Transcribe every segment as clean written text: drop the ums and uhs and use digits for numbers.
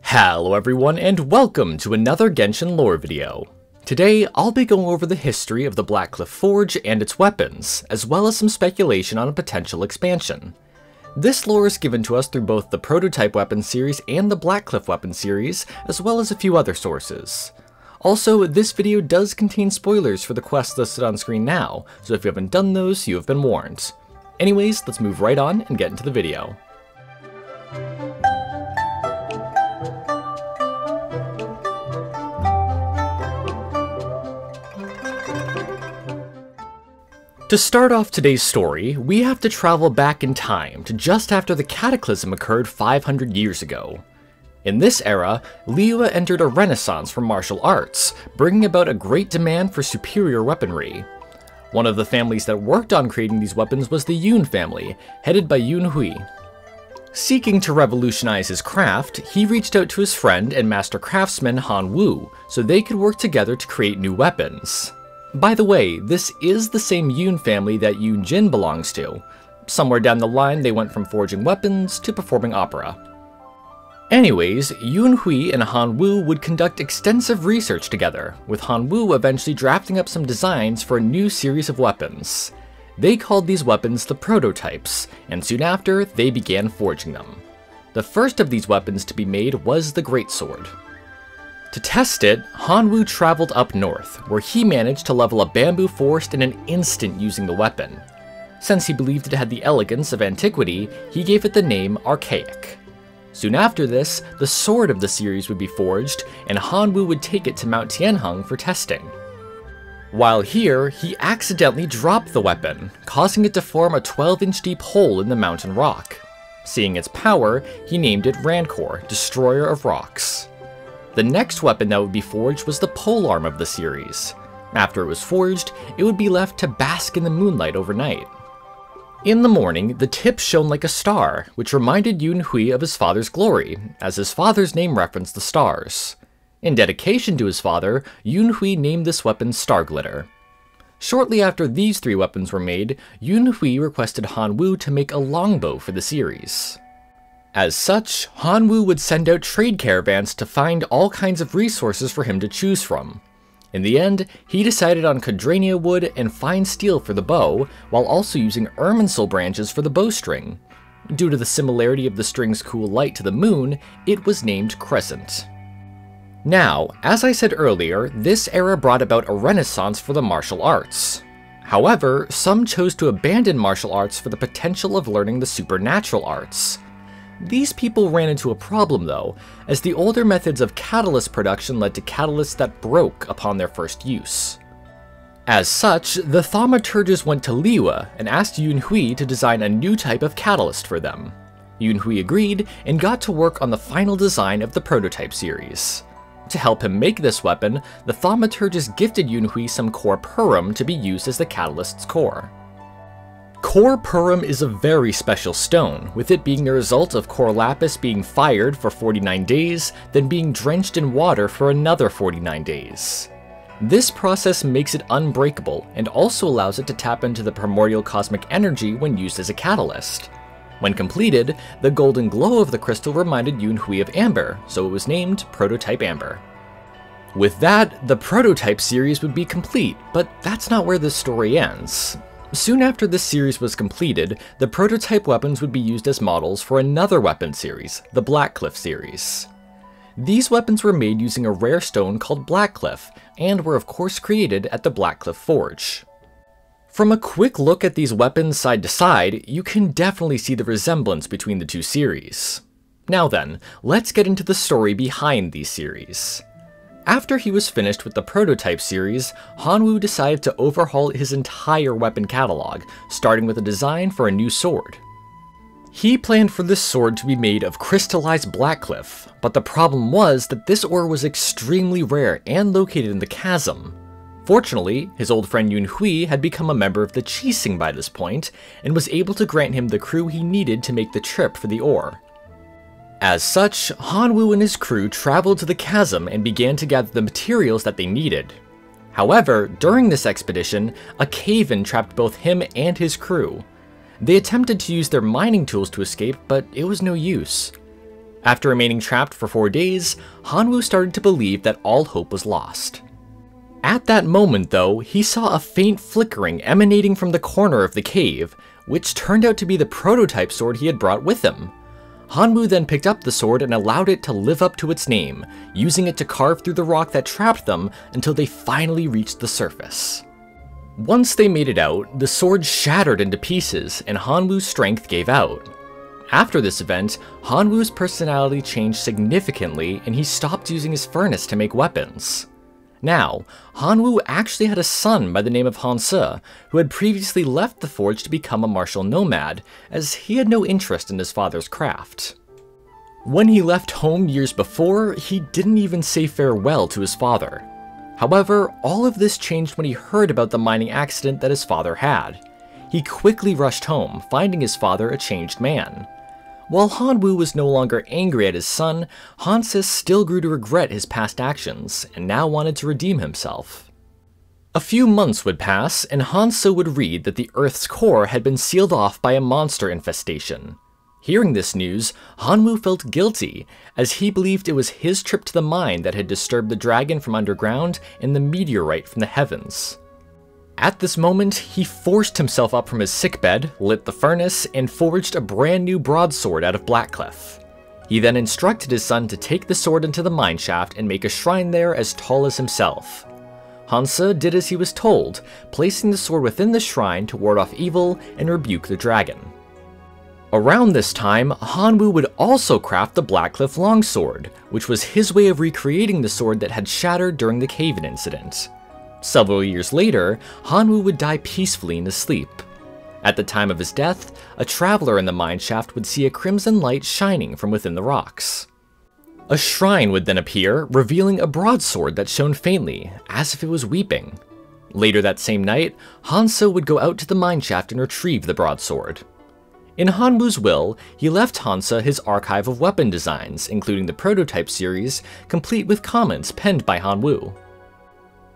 Hello everyone, and welcome to another Genshin lore video. Today, I'll be going over the history of the Blackcliff Forge and its weapons, as well as some speculation on a potential expansion. This lore is given to us through both the Prototype Weapons series and the Blackcliff Weapons series, as well as a few other sources. Also, this video does contain spoilers for the quests listed on screen now, so if you haven't done those, you have been warned. Anyways, let's move right on and get into the video. To start off today's story, we have to travel back in time to just after the Cataclysm occurred 500 years ago. In this era, Liyue entered a renaissance for martial arts, bringing about a great demand for superior weaponry. One of the families that worked on creating these weapons was the Yun family, headed by Yunhui. Seeking to revolutionize his craft, he reached out to his friend and master craftsman Han Wu, so they could work together to create new weapons. By the way, this is the same Yun family that Yun Jin belongs to. Somewhere down the line, they went from forging weapons to performing opera. Anyways, Yunhui and Han Wu would conduct extensive research together, with Han Wu eventually drafting up some designs for a new series of weapons. They called these weapons the Prototypes, and soon after, they began forging them. The first of these weapons to be made was the Greatsword. To test it, Han Wu traveled up north, where he managed to level a bamboo forest in an instant using the weapon. Since he believed it had the elegance of antiquity, he gave it the name Archaic. Soon after this, the sword of the series would be forged, and Han Wu would take it to Mount Tianheng for testing. While here, he accidentally dropped the weapon, causing it to form a 12-inch deep hole in the mountain rock. Seeing its power, he named it Rancor, Destroyer of Rocks. The next weapon that would be forged was the polearm of the series. After it was forged, it would be left to bask in the moonlight overnight. In the morning, the tip shone like a star, which reminded Yunhui of his father's glory, as his father's name referenced the stars. In dedication to his father, Yunhui named this weapon Starglitter. Shortly after these three weapons were made, Yunhui requested Han Wu to make a longbow for the series. As such, Han Wu would send out trade caravans to find all kinds of resources for him to choose from. In the end, he decided on Cadrania wood and fine steel for the bow, while also using Irminsul branches for the bowstring. Due to the similarity of the string's cool light to the moon, it was named Crescent. Now, as I said earlier, this era brought about a renaissance for the martial arts. However, some chose to abandon martial arts for the potential of learning the supernatural arts. These people ran into a problem though, as the older methods of catalyst production led to catalysts that broke upon their first use. As such, the thaumaturges went to Liyue and asked Yunhui to design a new type of catalyst for them. Yunhui agreed and got to work on the final design of the Prototype series. To help him make this weapon, the thaumaturges gifted Yunhui some core Purim to be used as the catalyst's core. Core Purim is a very special stone, with it being the result of core lapis being fired for 49 days, then being drenched in water for another 49 days. This process makes it unbreakable, and also allows it to tap into the primordial cosmic energy when used as a catalyst. When completed, the golden glow of the crystal reminded Yunhui of amber, so it was named Prototype Amber. With that, the Prototype series would be complete, but that's not where this story ends. Soon after this series was completed, the Prototype weapons would be used as models for another weapon series, the Blackcliff series. These weapons were made using a rare stone called Blackcliff, and were of course created at the Blackcliff Forge. From a quick look at these weapons side to side, you can definitely see the resemblance between the two series. Now then, let's get into the story behind these series. After he was finished with the Prototype series, Han Wu decided to overhaul his entire weapon catalog, starting with a design for a new sword. He planned for this sword to be made of crystallized Blackcliff, but the problem was that this ore was extremely rare and located in the chasm. Fortunately, his old friend Yunhui had become a member of the Qixing by this point, and was able to grant him the crew he needed to make the trip for the ore. As such, Han Wu and his crew traveled to the chasm and began to gather the materials that they needed. However, during this expedition, a cave-in trapped both him and his crew. They attempted to use their mining tools to escape, but it was no use. After remaining trapped for 4 days, Hanwoo started to believe that all hope was lost. At that moment though, he saw a faint flickering emanating from the corner of the cave, which turned out to be the prototype sword he had brought with him. Hanwoo then picked up the sword and allowed it to live up to its name, using it to carve through the rock that trapped them until they finally reached the surface. Once they made it out, the sword shattered into pieces and Hanwoo's strength gave out. After this event, Hanwoo's personality changed significantly and he stopped using his furnace to make weapons. Now, Hanwoo actually had a son by the name of Hanse, who had previously left the forge to become a martial nomad, as he had no interest in his father's craft. When he left home years before, he didn't even say farewell to his father. However, all of this changed when he heard about the mining accident that his father had. He quickly rushed home, finding his father a changed man. While Hanwoo was no longer angry at his son, Hanse still grew to regret his past actions, and now wanted to redeem himself. A few months would pass, and Hanse would read that the Earth's core had been sealed off by a monster infestation. Hearing this news, Hanwoo felt guilty, as he believed it was his trip to the mine that had disturbed the dragon from underground and the meteorite from the heavens. At this moment, he forced himself up from his sickbed, lit the furnace, and forged a brand new broadsword out of Blackcliff. He then instructed his son to take the sword into the mineshaft and make a shrine there as tall as himself. Hanse did as he was told, placing the sword within the shrine to ward off evil and rebuke the dragon. Around this time, Hanwoo would also craft the Blackcliff longsword, which was his way of recreating the sword that had shattered during the cave-in incident. Several years later, Hanwoo would die peacefully in his sleep. At the time of his death, a traveler in the mineshaft would see a crimson light shining from within the rocks. A shrine would then appear, revealing a broadsword that shone faintly, as if it was weeping. Later that same night, Hanse would go out to the mineshaft and retrieve the broadsword. In Hanwoo's will, he left Hanse his archive of weapon designs, including the Prototype series, complete with comments penned by Hanwoo.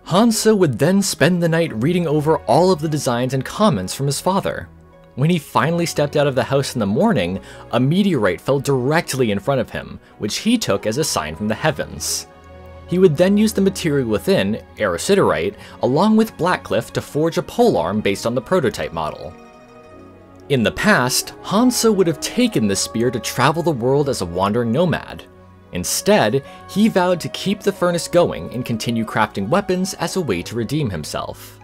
Hanse would then spend the night reading over all of the designs and comments from his father. When he finally stepped out of the house in the morning, a meteorite fell directly in front of him, which he took as a sign from the heavens. He would then use the material within, aerosiderite, along with Blackcliff to forge a polearm based on the prototype model. In the past, Hanse would have taken this spear to travel the world as a wandering nomad. Instead, he vowed to keep the furnace going and continue crafting weapons as a way to redeem himself.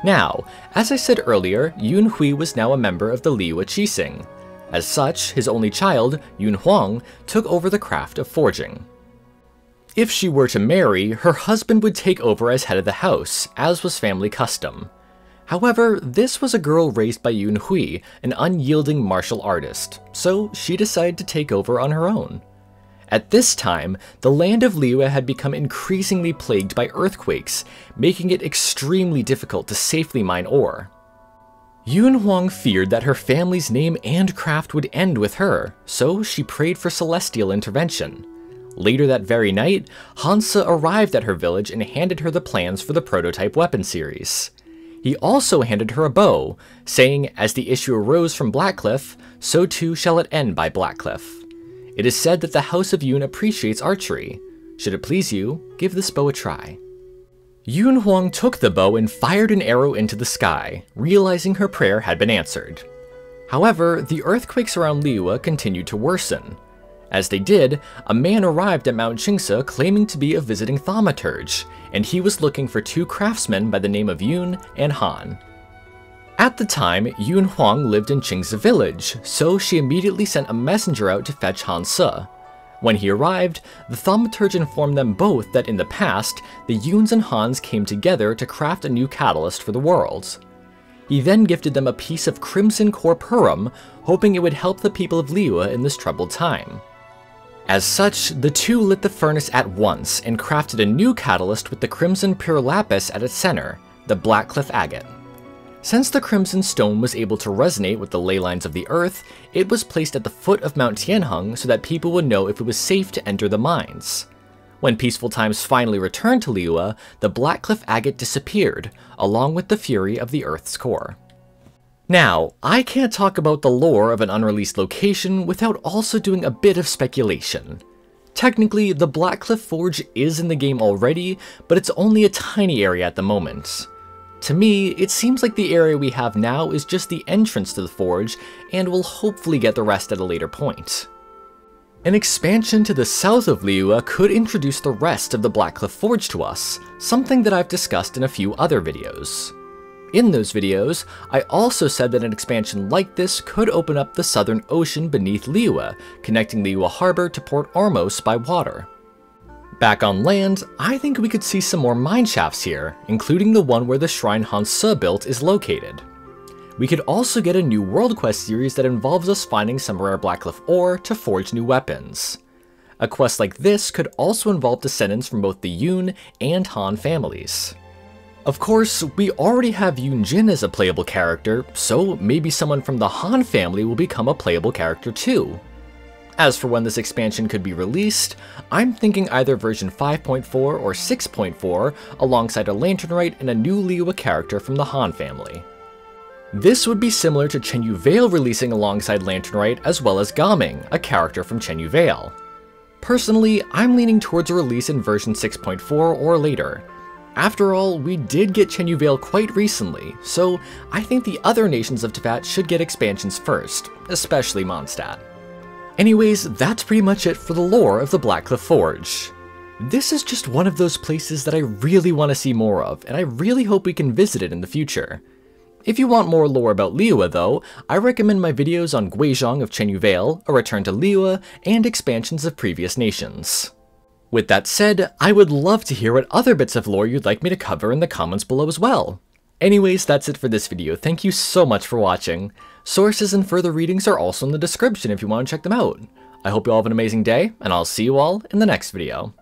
Now, as I said earlier, Yunhui was now a member of the Liyue Qixing. As such, his only child, Yunhuang, took over the craft of forging. If she were to marry, her husband would take over as head of the house, as was family custom. However, this was a girl raised by Yunhui, an unyielding martial artist, so she decided to take over on her own. At this time, the land of Liyue had become increasingly plagued by earthquakes, making it extremely difficult to safely mine ore. Yunhuang feared that her family's name and craft would end with her, so she prayed for celestial intervention. Later that very night, Hanse arrived at her village and handed her the plans for the Prototype Weapon series. He also handed her a bow, saying, as the issue arose from Blackcliff, so too shall it end by Blackcliff. It is said that the House of Yun appreciates archery. Should it please you, give this bow a try. Yunhuang took the bow and fired an arrow into the sky, realizing her prayer had been answered. However, the earthquakes around Liyue continued to worsen. As they did, a man arrived at Mount Qingse claiming to be a visiting thaumaturge, and he was looking for 2 craftsmen by the name of Yun and Han. At the time, Yunhuang lived in Qingse village, so she immediately sent a messenger out to fetch Hanse. When he arrived, the thaumaturge informed them both that in the past, the Yuns and Hans came together to craft a new catalyst for the world. He then gifted them a piece of crimson corpurum, hoping it would help the people of Liyue in this troubled time. As such, the two lit the furnace at once and crafted a new catalyst with the crimson pure lapis at its center, the Blackcliff agate. Since the crimson stone was able to resonate with the ley lines of the earth, it was placed at the foot of Mount Tianheng so that people would know if it was safe to enter the mines. When peaceful times finally returned to Liyue, the Blackcliff agate disappeared, along with the fury of the earth's core. Now, I can't talk about the lore of an unreleased location without also doing a bit of speculation. Technically, the Blackcliff Forge is in the game already, but it's only a tiny area at the moment. To me, it seems like the area we have now is just the entrance to the forge, and we'll hopefully get the rest at a later point. An expansion to the south of Liyue could introduce the rest of the Blackcliff Forge to us, something that I've discussed in a few other videos. In those videos, I also said that an expansion like this could open up the southern ocean beneath Liyue, connecting Liyue Harbor to Port Ormos by water. Back on land, I think we could see some more mineshafts here, including the one where the shrine Hanse built is located. We could also get a new world quest series that involves us finding some rare Blackcliff ore to forge new weapons. A quest like this could also involve descendants from both the Yun and Han families. Of course, we already have Yun Jin as a playable character, so maybe someone from the Han family will become a playable character too. As for when this expansion could be released, I'm thinking either version 5.4 or 6.4 alongside a Lanternite and a new Liyue character from the Han family. This would be similar to Chenyu Vale releasing alongside Lanternite as well as Gaming, a character from Chenyu Vale. Personally, I'm leaning towards a release in version 6.4 or later. After all, we did get Chenyu Vale quite recently, so I think the other nations of Teyvat should get expansions first, especially Mondstadt. Anyways, that's pretty much it for the lore of the Blackcliff Forge. This is just one of those places that I really want to see more of, and I really hope we can visit it in the future. If you want more lore about Liyue though, I recommend my videos on Guizhong of Chenyu Vale, A Return to Liyue, and expansions of previous nations. With that said, I would love to hear what other bits of lore you'd like me to cover in the comments below as well. Anyways, that's it for this video. Thank you so much for watching. Sources and further readings are also in the description if you want to check them out. I hope you all have an amazing day, and I'll see you all in the next video.